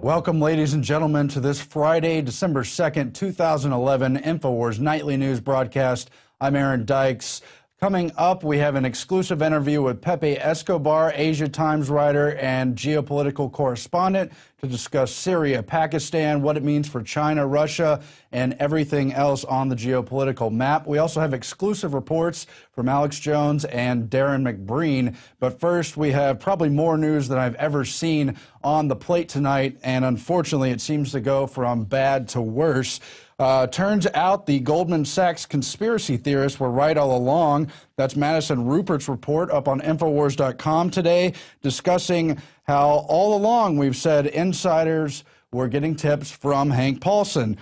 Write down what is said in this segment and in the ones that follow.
Welcome, ladies and gentlemen, to this Friday, December 2nd, 2011 Infowars Nightly News broadcast. I'm Aaron Dykes. Coming up, we have an exclusive interview with Pepe Escobar, Asia Times writer and geopolitical correspondent, to discuss Syria, Pakistan, what it means for China, Russia, and everything else on the geopolitical map. We also have exclusive reports from Alex Jones and Darren McBreen. But first, we have probably more news than I've ever seen on the plate tonight, and unfortunately, it seems to go from bad to worse. Turns out the Goldman Sachs conspiracy theorists were right all along. That's Madison Rupert's report up on Infowars.com today, discussing how all along we've said insiders were getting tips from Hank Paulson.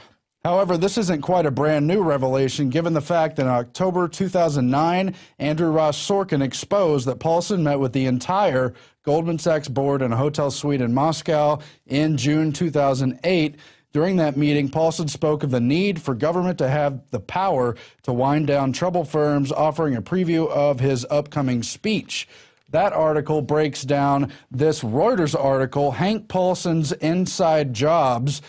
However, this isn't quite a brand new revelation, given the fact that in October 2009, Andrew Ross Sorkin exposed that Paulson met with the entire Goldman Sachs board in a hotel suite in Moscow in June 2008. During that meeting, Paulson spoke of the need for government to have the power to wind down troubled firms, offering a preview of his upcoming speech. That article breaks down this Reuters article, Hank Paulson's Inside Jobs,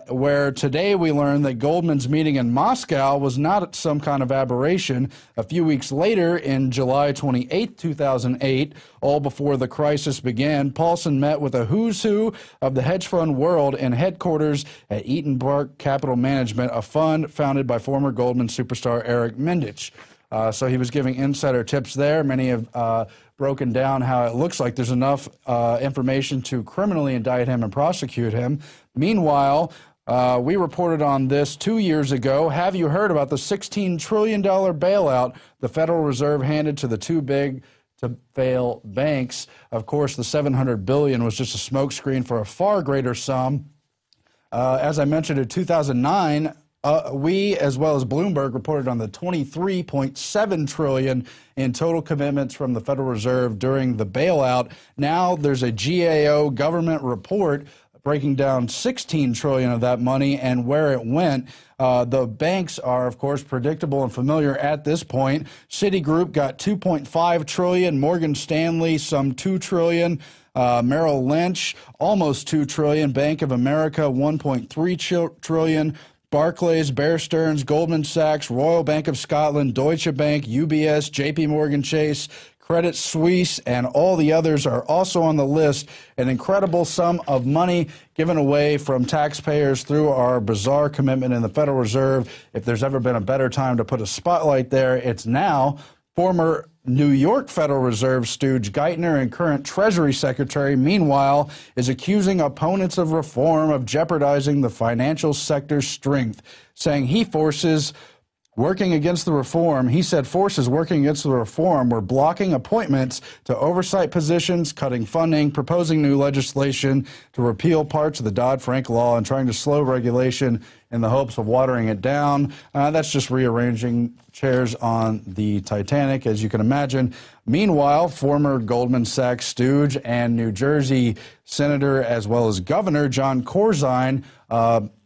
where today we learned that Goldman's meeting in Moscow was not some kind of aberration. A few weeks later, in July 28, 2008, all before the crisis began, Paulson met with a who's who of the hedge fund world in headquarters at Eaton Park Capital Management, a fund founded by former Goldman superstar Eric Mendich. So he was giving insider tips there. Many have broken down how it looks like there's enough information to criminally indict him and prosecute him. Meanwhile, we reported on this 2 years ago. Have you heard about the $16 trillion bailout the Federal Reserve handed to the too big to fail banks? Of course, the $700 billion was just a smokescreen for a far greater sum. As I mentioned, in 2009, we, as well as Bloomberg, reported on the $23.7 trillion in total commitments from the Federal Reserve during the bailout. Now there's a GAO government report breaking down $16 trillion of that money and where it went. The banks are, of course, predictable and familiar at this point. Citigroup got $2.5 trillion, Morgan Stanley some $2 trillion, Merrill Lynch almost $2 trillion, Bank of America $1.3 trillion. Barclays, Bear Stearns, Goldman Sachs, Royal Bank of Scotland, Deutsche Bank, UBS, JP Morgan Chase, Credit Suisse, and all the others are also on the list. An incredible sum of money given away from taxpayers through our bizarre commitment in the Federal Reserve. If there's ever been a better time to put a spotlight there, it's now. Former New York Federal Reserve stooge Geithner and current Treasury Secretary, meanwhile, is accusing opponents of reform of jeopardizing the financial sector's strength, saying he forces working against the reform. He said forces working against the reform were blocking appointments to oversight positions, cutting funding, proposing new legislation to repeal parts of the Dodd-Frank law, and trying to slow regulation in the hopes of watering it down. That's just rearranging chairs on the Titanic, as you can imagine. Meanwhile, former Goldman Sachs stooge and New Jersey Senator, as well as Governor John Corzine,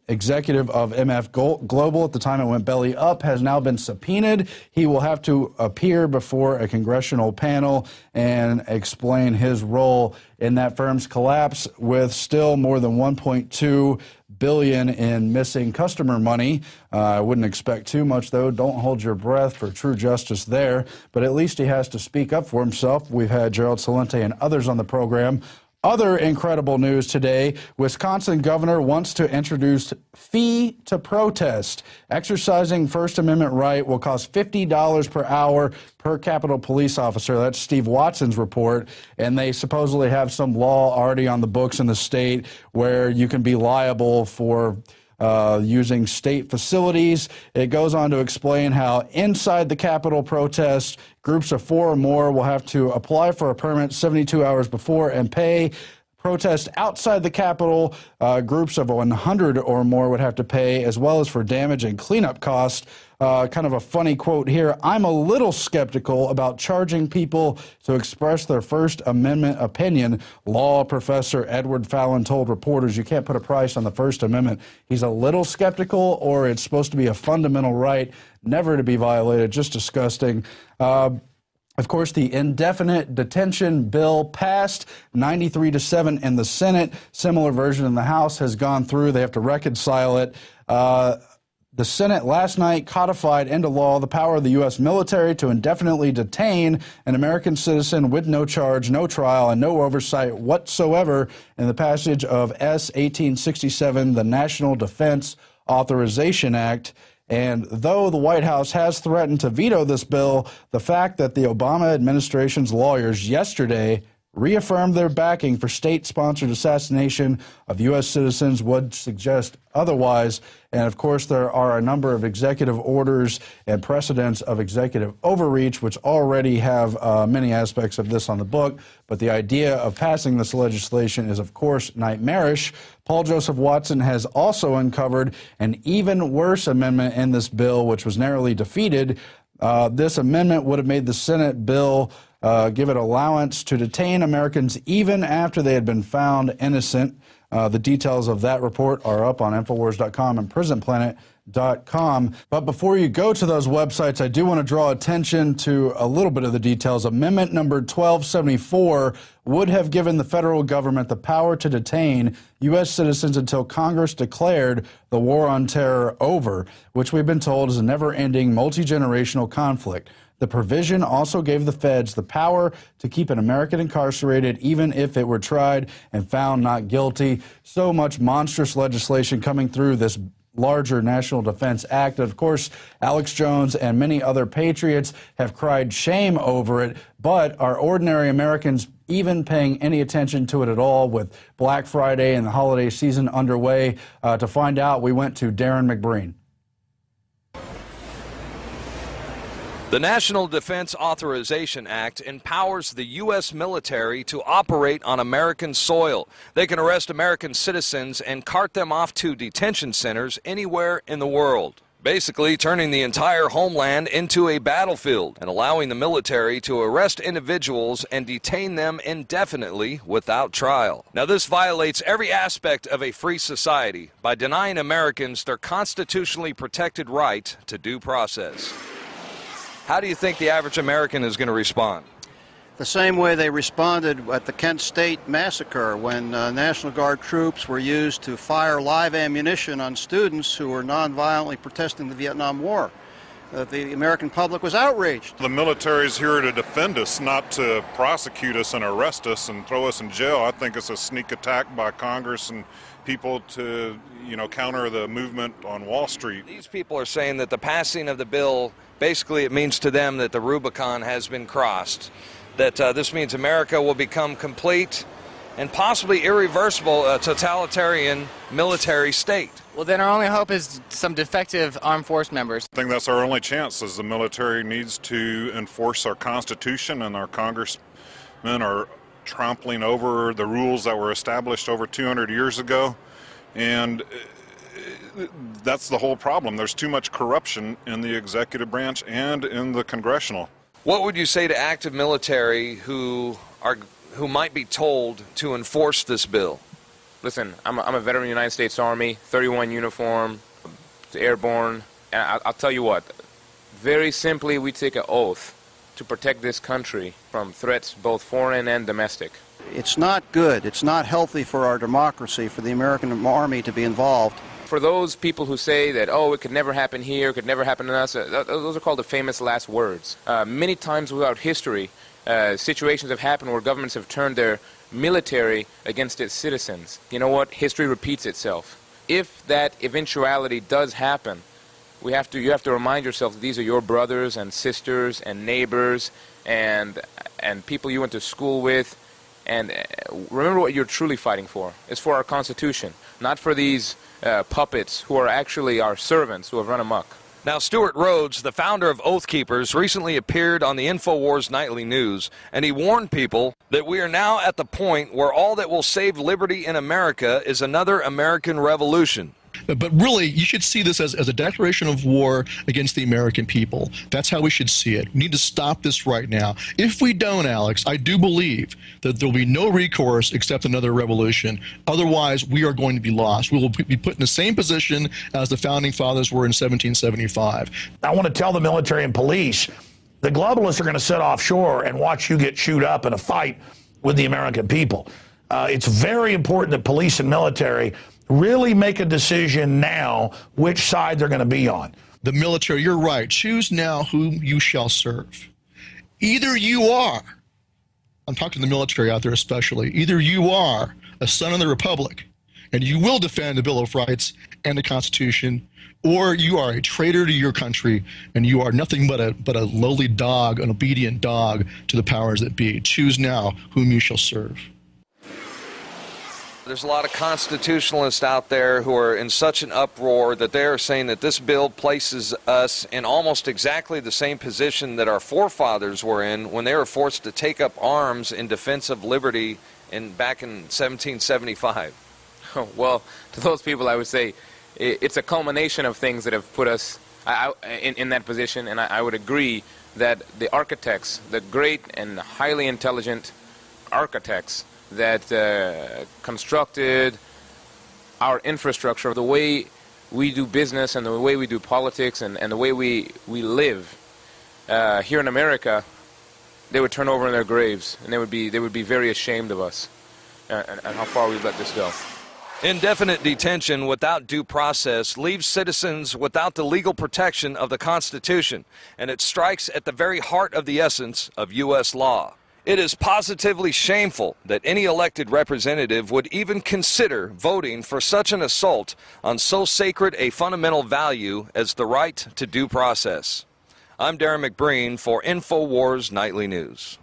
executive of MF Global at the time it went belly up, has now been subpoenaed. He will have to appear before a congressional panel and explain his role in that firm's collapse, with still more than $1.2 billion in missing customer money. I wouldn't expect too much, though. Don't hold your breath for true justice there. But at least he has to speak up for himself. We've had Gerald Celente and others on the program. Other incredible news today, Wisconsin governor wants to introduce fee to protest. Exercising First Amendment right will cost $50 per hour per Capitol Police officer. That's Steve Watson's report. And they supposedly have some law already on the books in the state where you can be liable for using state facilities. It goes on to explain how inside the Capitol protest, groups of 4 or more will have to apply for a permit 72 hours before and pay. Protest outside the Capitol, groups of 100 or more would have to pay, as well as for damage and cleanup costs. Kind of a funny quote here. I'm a little skeptical about charging people to express their First Amendment opinion. Law professor Edward Fallon told reporters you can't put a price on the First Amendment. He's a little skeptical, or it's supposed to be a fundamental right never to be violated. Just disgusting. Of course, the indefinite detention bill passed 93-7 in the Senate. Similar version in the House has gone through. They have to reconcile it. The Senate last night codified into law the power of the U.S. military to indefinitely detain an American citizen with no charge, no trial, and no oversight whatsoever in the passage of S. 1867, the National Defense Authorization Act. And though the White House has threatened to veto this bill, the fact that the Obama administration's lawyers yesterday reaffirmed their backing for state-sponsored assassination of U.S. citizens would suggest otherwise. And, of course, there are a number of executive orders and precedents of executive overreach, which already have many aspects of this on the book. But the idea of passing this legislation is, of course, nightmarish. Paul Joseph Watson has also uncovered an even worse amendment in this bill, which was narrowly defeated. This amendment would have made the Senate bill give it allowance to detain Americans even after they had been found innocent. The details of that report are up on Infowars.com and PrisonPlanet.com. But before you go to those websites, I do want to draw attention to a little bit of the details. Amendment number 1274 would have given the federal government the power to detain U.S. citizens until Congress declared the war on terror over, which we've been told is a never-ending, multi-generational conflict. The provision also gave the feds the power to keep an American incarcerated even if it were tried and found not guilty. So much monstrous legislation coming through this larger National Defense Act. Of course, Alex Jones and many other patriots have cried shame over it, but are ordinary Americans even paying any attention to it at all with Black Friday and the holiday season underway? To find out, we went to Darren McBreen. The National Defense Authorization Act empowers the U.S. military to operate on American soil. They can arrest American citizens and cart them off to detention centers anywhere in the world, basically turning the entire homeland into a battlefield and allowing the military to arrest individuals and detain them indefinitely without trial. Now, this violates every aspect of a free society by denying Americans their constitutionally protected right to due process. How do you think the average American is going to respond? The same way they responded at the Kent State massacre when National Guard troops were used to fire live ammunition on students who were nonviolently protesting the Vietnam War. The American public was outraged. The military is here to defend us, not to prosecute us and arrest us and throw us in jail. I think it's a sneak attack by Congress and people to, counter the movement on Wall Street. These people are saying that the passing of the bill, basically it means to them that the Rubicon has been crossed, that this means America will become complete and possibly irreversible totalitarian military state. Well, then our only hope is some defective armed force members. I think that's our only chance, is the military needs to enforce our Constitution, and our congressmen are trampling over the rules that were established over 200 years ago. And that's the whole problem. There's too much corruption in the executive branch and in the congressional. What would you say to active military who might be told to enforce this bill? Listen, I'm a veteran of the United States Army, 31 uniform, airborne, and I'll tell you what, very simply we take an oath to protect this country from threats both foreign and domestic. It's not good, it's not healthy for our democracy for the American Army to be involved. For those people who say that, oh, it could never happen here, it could never happen to us, those are called the famous last words. Many times throughout history, situations have happened where governments have turned their military against its citizens. You know what? History repeats itself. If that eventuality does happen, you have to remind yourself that these are your brothers and sisters and neighbors and people you went to school with. And remember what you're truly fighting for. It's for our Constitution, not for these puppets who are actually our servants who have run amok. Now, Stuart Rhodes, the founder of Oath Keepers, recently appeared on the Infowars Nightly News, and he warned people that we are now at the point where all that will save liberty in America is another American revolution. But really, you should see this as a declaration of war against the American people. That's how we should see it. We need to stop this right now. If we don't, Alex, I do believe that there will be no recourse except another revolution. Otherwise, we are going to be lost. We will be put in the same position as the Founding Fathers were in 1775. I want to tell the military and police, The globalists are going to sit offshore and watch you get chewed up in a fight with the American people. It's very important that police and military really make a decision now which side they're going to be on. The military, you're right. Choose now whom you shall serve. Either you are, I'm talking to the military out there especially, either you are a son of the Republic and you will defend the Bill of Rights and the Constitution, or you are a traitor to your country and you are nothing but a lowly dog, an obedient dog to the powers that be. Choose now whom you shall serve. There's a lot of constitutionalists out there who are in such an uproar that they are saying that this bill places us in almost exactly the same position that our forefathers were in when they were forced to take up arms in defense of liberty back in 1775. Well, to those people I would say it's a culmination of things that have put us in that position, and I would agree that the architects, the great and highly intelligent architects that constructed our infrastructure, the way we do business and the way we do politics and the way we live here in America, they would turn over in their graves and they would be very ashamed of us and how far we've let this go. Indefinite detention without due process leaves citizens without the legal protection of the Constitution, and it strikes at the very heart of the essence of U.S. law. It is positively shameful that any elected representative would even consider voting for such an assault on so sacred a fundamental value as the right to due process. I'm Darren McBreen for Infowars Nightly News.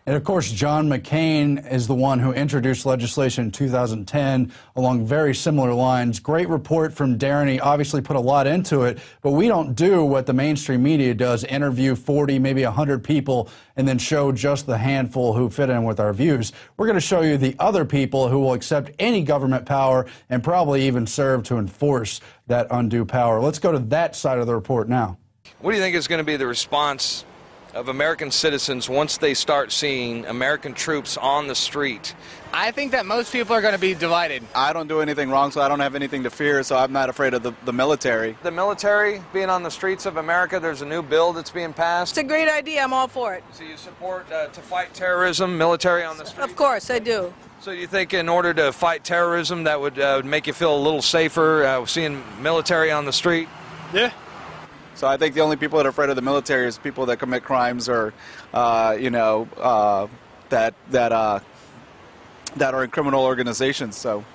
And of course, John McCain is the one who introduced legislation in 2010 along very similar lines. Great report from Darren. He obviously put a lot into it, but we don't do what the mainstream media does, interview 40, maybe 100 people, and then show just the handful who fit in with our views. We're going to show you the other people who will accept any government power and probably even serve to enforce that undue power. Let's go to that side of the report now. What do you think is going to be the response of American citizens once they start seeing American troops on the street? I think that most people are going to be divided. I don't do anything wrong, so I don't have anything to fear, so I'm not afraid of the military. The military being on the streets of America, there's a new bill that's being passed. It's a great idea. I'm all for it. So you support to fight terrorism, military on the streets? Of course, I do. So you think in order to fight terrorism, that would make you feel a little safer, seeing military on the street? Yeah. So I think the only people that are afraid of the military is people that commit crimes or, that are in criminal organizations. So.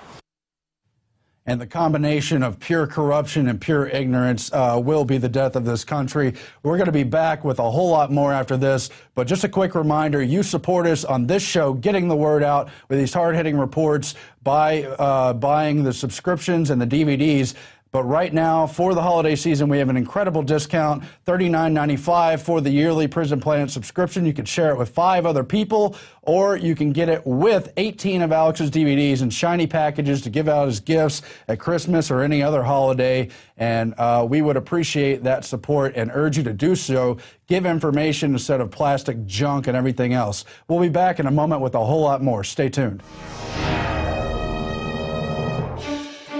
And the combination of pure corruption and pure ignorance will be the death of this country. We're going to be back with a whole lot more after this. But just a quick reminder, you support us on this show, getting the word out with these hard-hitting reports by buying the subscriptions and the DVDs. But right now, for the holiday season, we have an incredible discount, $39.95 for the yearly Prison Planet subscription. You can share it with 5 other people, or you can get it with 18 of Alex's DVDs in shiny packages to give out as gifts at Christmas or any other holiday. And we would appreciate that support and urge you to do so. Give information instead of plastic junk and everything else. We'll be back in a moment with a whole lot more. Stay tuned.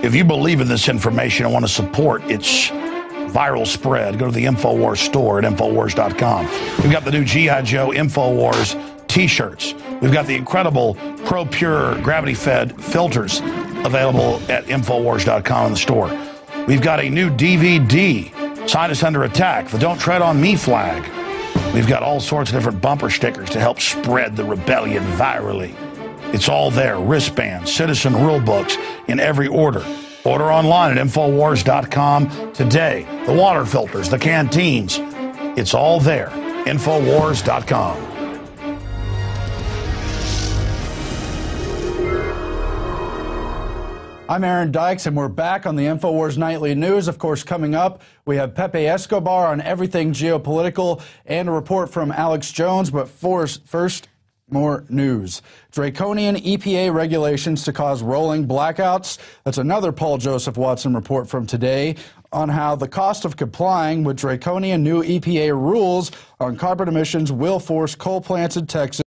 If you believe in this information and want to support its viral spread, go to the Infowars store at Infowars.com. We've got the new G.I. Joe Infowars t-shirts. We've got the incredible Pro Pure gravity-fed filters available at Infowars.com in the store. We've got a new DVD, Scientists Under Attack, the Don't Tread on Me flag. We've got all sorts of different bumper stickers to help spread the rebellion virally. It's all there, wristbands, citizen rule books in every order. Order online at Infowars.com today. The water filters, the canteens, it's all there. Infowars.com. I'm Aaron Dykes, and we're back on the Infowars Nightly News. Of course, coming up, we have Pepe Escobar on everything geopolitical and a report from Alex Jones. But first, more news. Draconian EPA regulations to cause rolling blackouts. That's another Paul Joseph Watson report from today on how the cost of complying with draconian new EPA rules on carbon emissions will force coal plants in Texas